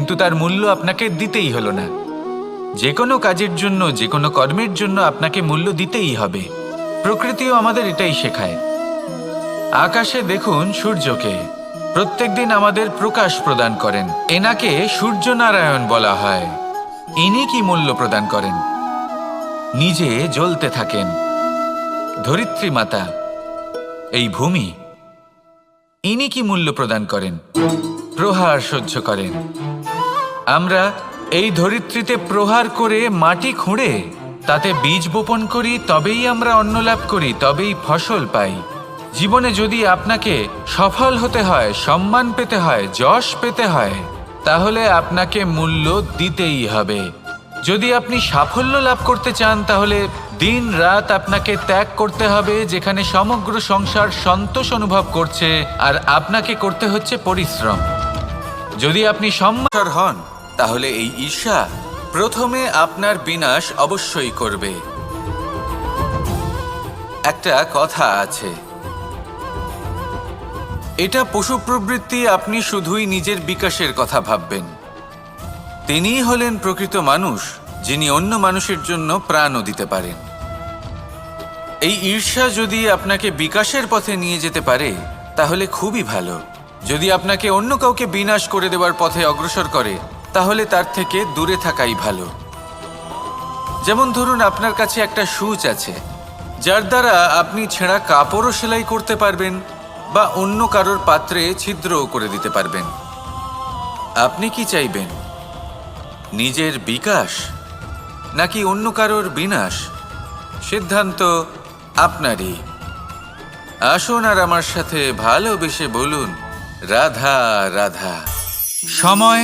কিন্তু তার মূল্য আপনাকে দিতেই হলো না। যে কোনো কাজের জন্য, যে কোনো কর্মের জন্য আপনাকে মূল্য দিতেই হবে। প্রকৃতিও আমাদের এটাই শেখায়। আকাশে দেখুন সূর্যকে, প্রত্যেকদিন আমাদের প্রকাশ প্রদান করেন। এনাকে সূর্যনারায়ণ বলা হয়। ইনি কি মূল্য প্রদান করেন? নিজে জ্বলতে থাকেন। ধরিত্রী মাতা, এই ভূমি, ইনি কি মূল্য প্রদান করেন? প্রহার সহ্য করেন। আমরা এই ধরিত্রীতে প্রহার করে মাটি খুঁড়ে তাতে বীজ বপন করি, তবেই আমরা অন্ন লাভ করি, তবেই ফসল পাই। জীবনে যদি আপনাকে সফল হতে হয়, সম্মান পেতে হয়, যশ পেতে হয়, তাহলে আপনাকে মূল্য দিতেই হবে। যদি আপনি সাফল্য লাভ করতে চান, তাহলে দিন রাত আপনাকে ত্যাগ করতে হবে, যেখানে সমগ্র সংসার সন্তোষ অনুভব করছে, আর আপনাকে করতে হচ্ছে পরিশ্রম। যদি আপনি সম্মান হন, তাহলে এই ঈর্ষা প্রথমে আপনার বিনাশ অবশ্যই করবে। একটা কথা আছে, এটা পশু প্রবৃত্তি, আপনি শুধুই নিজের বিকাশের কথা ভাববেন। তিনিই হলেন প্রকৃত মানুষ, যিনি অন্য মানুষের জন্য প্রাণও দিতে পারেন। এই ঈর্ষা যদি আপনাকে বিকাশের পথে নিয়ে যেতে পারে, তাহলে খুবই ভালো। যদি আপনাকে অন্য কাউকে বিনাশ করে দেওয়ার পথে অগ্রসর করে, তাহলে তার থেকে দূরে থাকাই ভালো। যেমন ধরুন, আপনার কাছে একটা সূচ আছে, যার দ্বারা আপনি ছেঁড়া কাপড়ও সেলাই করতে পারবেন বা অন্য কারোর পাত্রে ছিদ্রও করে দিতে পারবেন। আপনি কি চাইবেন, নিজের বিকাশ নাকি অন্য কারোর বিনাশ? সিদ্ধান্ত আপনারই। আসুন আর আমার সাথে ভালোবেসে বলুন, রাধা রাধা। সময়